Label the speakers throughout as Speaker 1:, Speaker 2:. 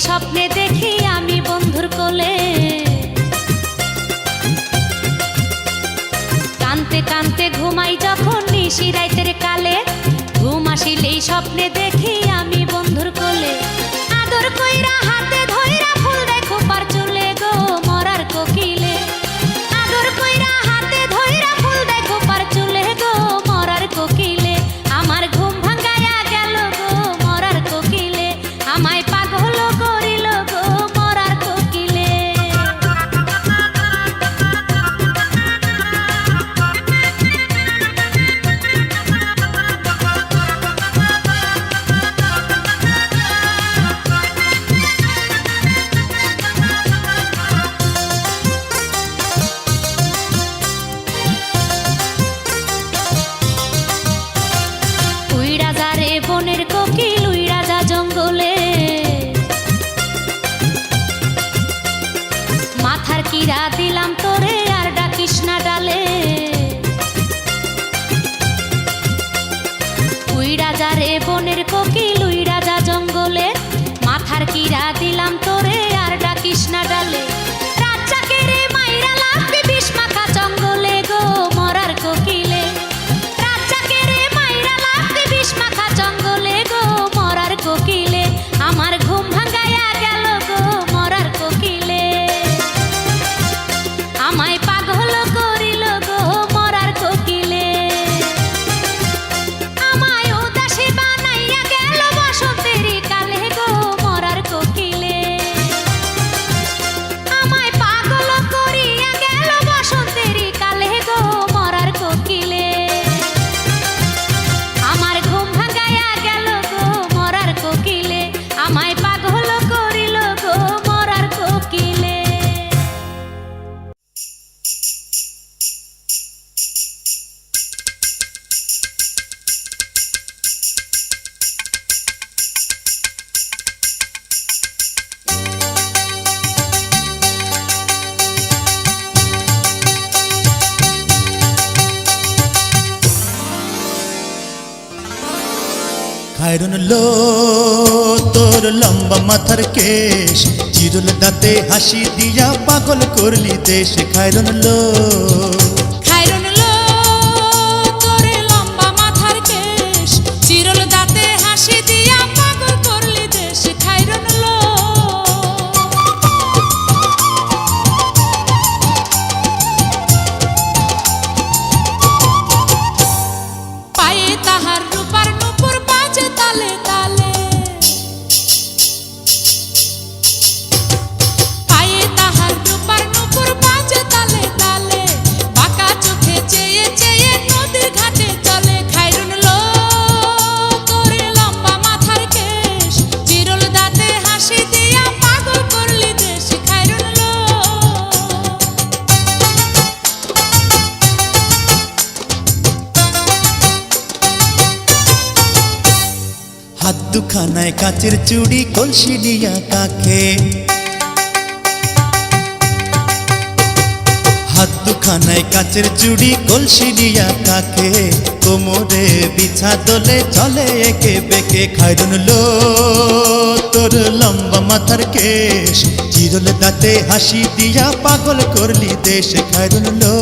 Speaker 1: স্বপ্নে দেখি আমি বন্ধুর কোলে, কানতে কানতে ঘুমাই যখন নিশি রাইতের কালে, ঘুম আসিলেই স্বপ্নে দেখি আমি বন্ধুর কোলে। আদর কইরা হাতে ধইরা ফুল দেয় খোপার চুলে গো মরার কোকিলে, আদর কইরা হাতে ধইরা ফুল দেয় খোপার চুলে গো মরার কোকিলে। আমার ঘুম ভাঙায়া গেল গো মরার কোকিলে, আমায় পাগল করিল গো মরার কোকিলে। উইড়া যা রে বনের কোকিল উইড়া যা জঙ্গলে, মাথার কিরা দিলাম তোরে আর ডাকিস না ডালে। উইড়া যা রে বনের কোকিল উইড়া যা জঙ্গলে, মাথার কিরা দিলাম তোরে আর ডাকিস না ডালে। রাজ্জাকে রে মাইরা লাগবে বিষ মাখা জঙ্গলে গো মরার কোকিলে, রাজ্জাকে রে মাইরা লাগবে বিষ মাখা জঙ্গলে গো মরার কোকিলে। আমার ঘুম ভাঙায়া গেল গো মরার কোকিলে, আমায় পাগল করিল গো মরার কোকিলে। আমায় উদাসী বানাইয়া গেল বসন্তের কালে গো মরার কোকিলে, আমায় পাগল করিয়া গেল বসন্তের কালে গো মরার কোকিলে। আমার ঘুম ভাঙায়া গেল গো মরার কোকিলে, আমায় পাগল করিল গো মরার কোকিলে।
Speaker 2: খায়রুন লো তোর লম্বা মাথার কেশ, চিরুল দাঁতে হাসি দিয়া পাগল করলি দেশ। খায়রুন লো
Speaker 3: খায়রুন লো তোরে লম্বা মাথার কেশ, চিরল দাঁতে হাসি দিয়া পাগল করলি দেশ। খায়রুন লো পায়ে তাহার রূপার নুপুর বাজে তালে তালে, পায়ে তাহার রূপার নুপুর বাজে তালে তালে, বাঁকা চোখে চেয়ে চেয়ে নদীর ঘাটে চলে। খায়রুন লো তোরে লম্বা মাথার কেশ, চিরল দাঁতে হাসি দিয়া পাগল করলি দেশ। খায়রুন লো
Speaker 2: হাত দুখানায় কাচের চুড়ি কলসি নিয়া কাকে, হাত দুখানায় কাচের চুড়ি কলসি নিয়া কাকে, কোমরে বিছা দোলে চলে একে বেকে। খায়রুন লো তোর লম্বা মাথার কেশ, চিরল দাঁতে হাসি দিয়া পাগল করলি দেশ। খায়রুন লো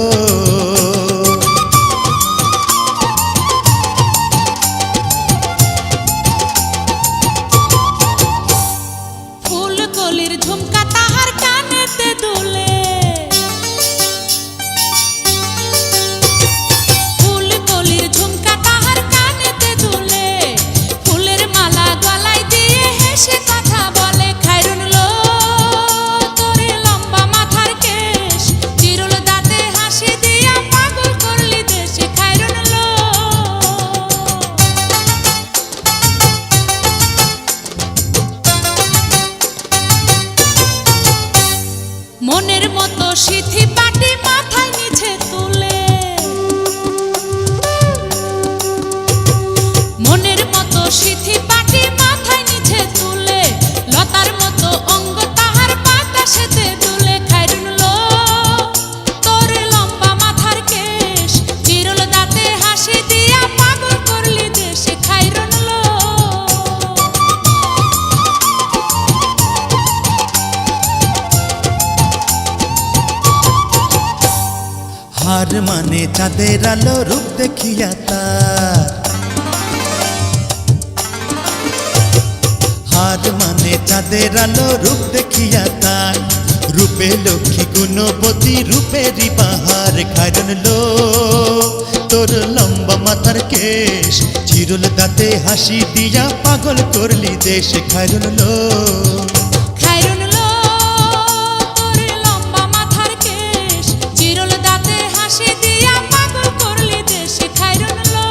Speaker 3: ফুল কলির ঝুমকা তাহার কানেতে দুলে, ফুল কলির ঝুমকা তাহার কানেতে দুলে, ফুলের মালা গলায় দিয়ে হেসে কথা বলে। খায়রুন লো তোরে লম্বা মাথার কেশ, চিরল দাঁতে হাসি
Speaker 2: মানে চাঁদের আলো রূপ দেখিয়া তার, হার মানে চাঁদের আলো রূপ দেখিয়া তার, রূপে লক্ষ্মী গুণবতী রূপেরই বাহার। খায়রন লো তোর লম্বা মাথার কেশ, চিরুল দাঁতে হাসি দিয়া পাগল করলি দেশ। খায়রন লো
Speaker 3: খায়রুন লো তোর লম্বা মাথার কেশ, চিরল দাঁতে হাসি দিয়া পাগল করলি দেশ। খায়রুন লো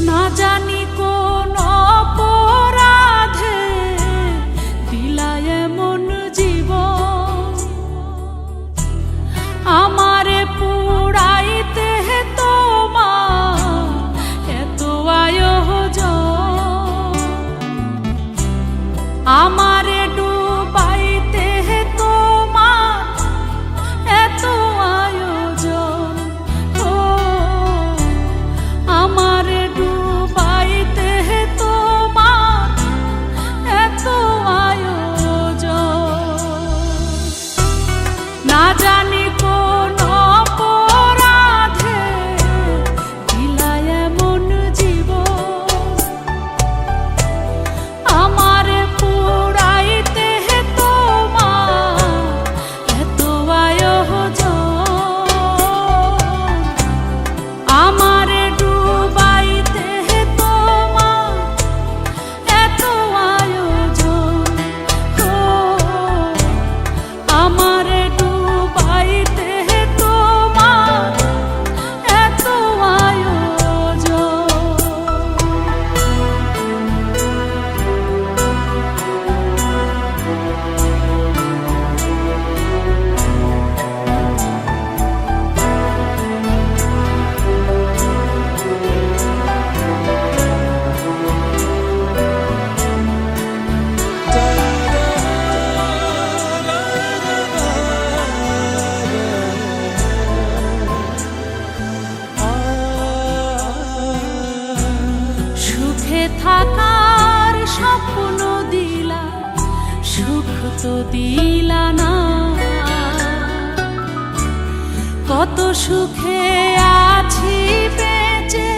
Speaker 3: না জানি কোন অপরাধে দিলায় এমন জীবন, আমারে পুরাইতে তোমার এত আয়োজন, আমারে ডুবাইতে তোমার এত আয়োজন। ও আমারে ডুবাইতে তোমার এত আয়োজন, না জানি কোন অপরাধে দিলায় এমন জীবন, আমারে পুরাইতে তোমার এত আয়োজন, আমারে ডুবাইতে তোমার এত আয়োজন। ও আমারে ডুবাইতে তোমার এত আয়োজন। সুখে থাকার স্বপ্ন দিলা, সুখ তো দিলা না, কত সুখে আছি বেঁচে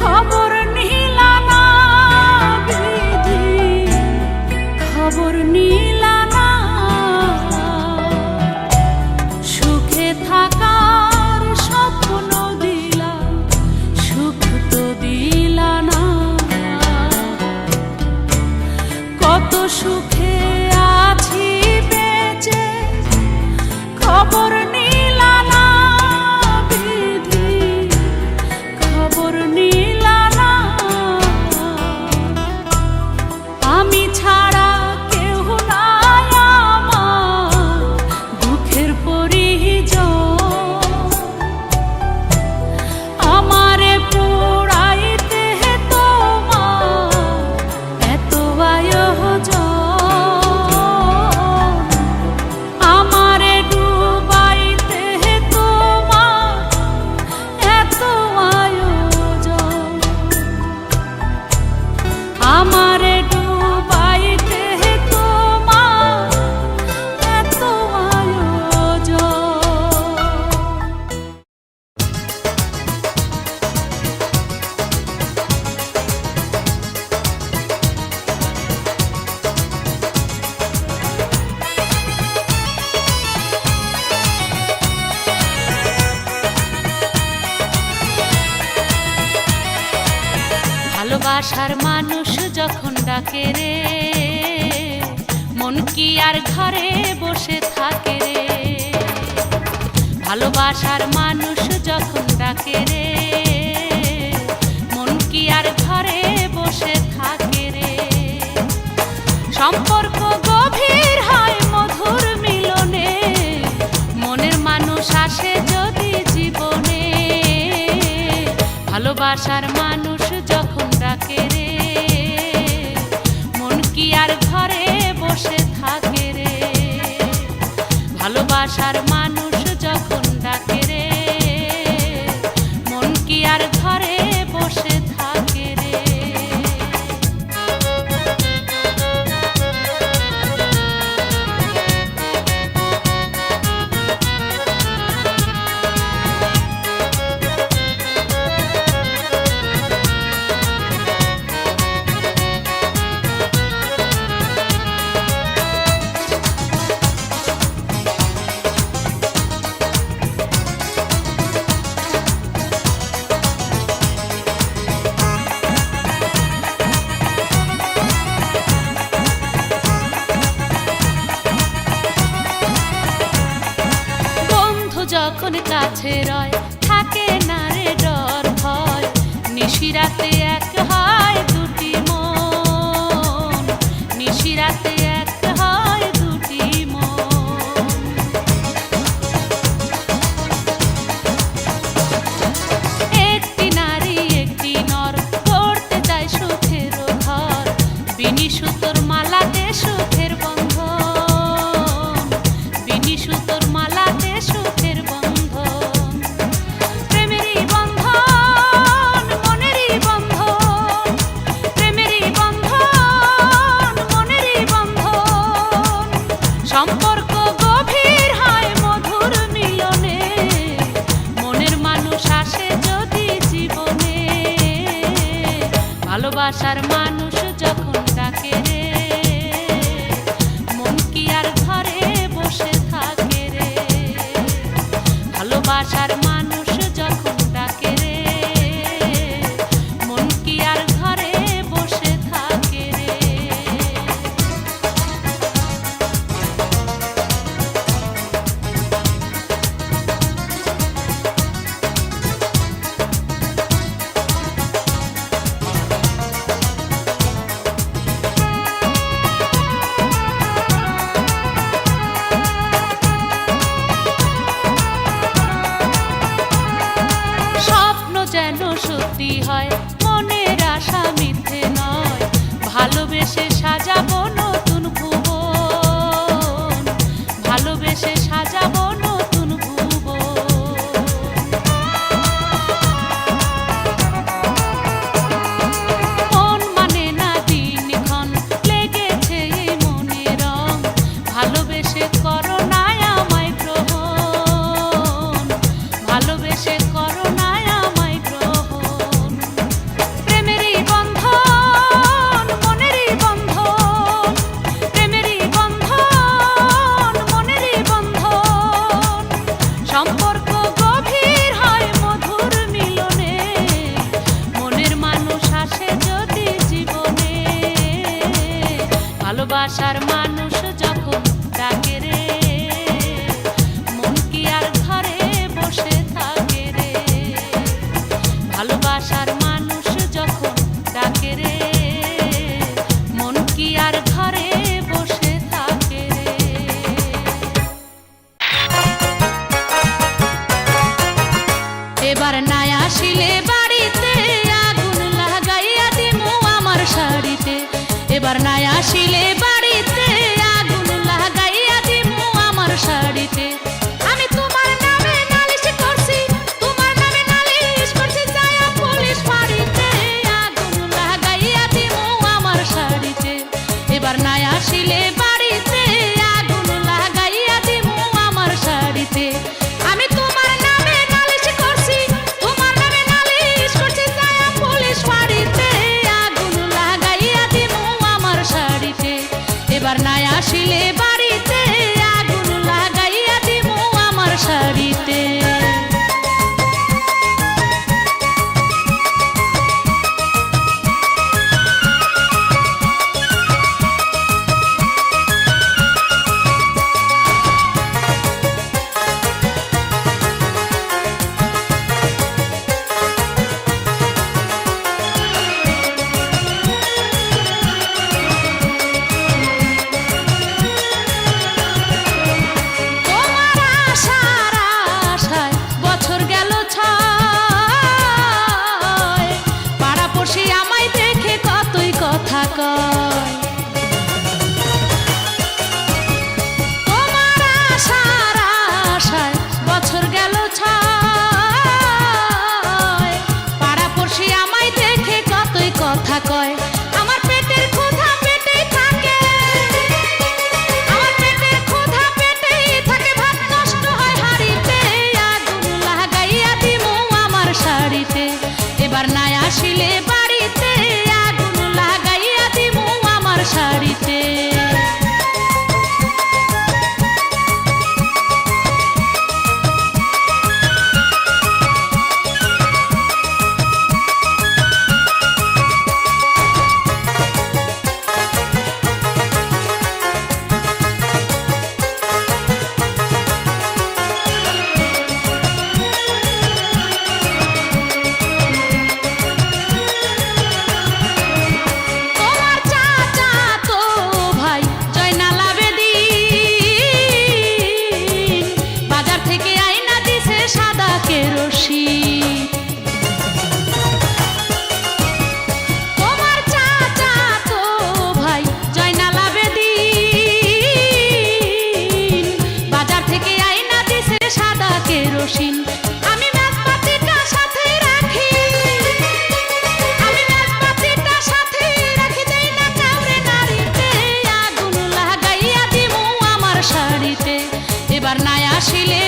Speaker 3: খবর নিলা না, বিধি খবর নিলা না। সুখে থাকার স্বপ্ন দিলা, সুখ তো দিলা না, কত সুখে আছি বেঁচে খবর নিলা না, বিধি খবর নিলা না। আমি ছাড়া কেউ নাই আমার দুঃখের পরিজন, আমারে পুরাইতে তোমার এত আয়োজন, আমারে ডুবাইতে তোমার এত আয়োজন, আমারে ডুবাইতে তোমার এত আয়োজন। ভালোবাসার মানুষ যখন ডাকে রে, মন কি আর ঘরে বসে থাকে রে। ভালোবাসার মানুষ যখন ডাকে রে,
Speaker 1: ভালোবাসার মানুষ যখন ডাকে রে, মন কি আর ঘরে বসে থাকে রে। ভালোবাসার মানুষ যখন ডাকে রে, মন কি আর ঘরে বসে থাকে রে। যখন কাছে রয় থাকে না রে ডর ভয়, নিশিরাতে এক হয় দুটি মন, নিশিরাতে এক হয় দুটি মন। একটি নারী একটি নর করতে যায় সুখের ঘর, বিনি সুতোর মালাতে সুখের বন্ধন, বিনি সুতোর মালাতে সুখের বন্ধন। সম্পর্ক গভীর হয় মধুর মিলনে, মনের মানুষ আসে যদি জীবনে। ভালোবাসার মানুষ যখন ডাকে রে, মন কি আর ঘরে বসে থাকে রে। ভালোবাসার মানুষ যখন ডাকে রে, মন কি আর ঘরে বসে থাকে রে। যেন সত্যি হয় মনের আশা মিথ্যে নয়, ভালোবেসে সাজাবো নতুন ভুবন, ভালোবেসে সাজাবো নতুন ভুবন। মন মানে না দিনক্ষণ লেগেছে এই মনে রং, ভালোবেসে করো না আমায় গ্রহণ, ভালোবেসে করো না সম্পর্ক গভীর হয় মধুর মিলনে, মনের মানুষ আসে যদি জীবনে। ভালোবাসার মানুষ যখন ডাকে রে, মন কি আর ঘরে বসে থাকে রে। ভালোবাসার মানুষ যখন ডাকে রে, মন কি আর ঘরে বসে থাকে রে। এবার নাই আসিলে বাড়িতে আগুন লাগাইয়া দিমু আমার শাড়িতে, এবার নাই আসিলে বাড়িতে আগুন লাগাইয়া দিমু আমার শাড়িতে। আমি তোমার নামে নালিশ করছি, তোমার নামে নালিশ করছি, যায়া পুলিশ কয় তোমার আশার আশায় বছর গেল ছয় পাড়াপড়শি আমায় দেখে কতই কথা কয় আমার পেটের ক্ষুধা পেটেই থাকে আমার পেটের ক্ষুধা পেটেই থাকে ভাত নষ্ট হয় হাঁড়িতে আগুন লাগাইয়া দিমু আমার শাড়িতে এবার নাই আসিলে বাড়িতে আগুন লাগাইয়া দিমু আমার শাড়িতে তোমার চাচা তো ভাই জয়নাল আবেদীন বাজার থেকে আইনা দিছে সাদা কেরোসিন তোমার চাচা তো ভাই জয়নাল আবেদীন বাজার থেকে আইনা দিছে সাদা কেরোসিন আমি মেজবাতিটা সাথে রাখি আমি মেজবাতিটা সাথে রাখি দেই না কাউরে নারীতে আগুন লাগাইয়া দিমু আমার শাড়িতে এবার নাই আসিলে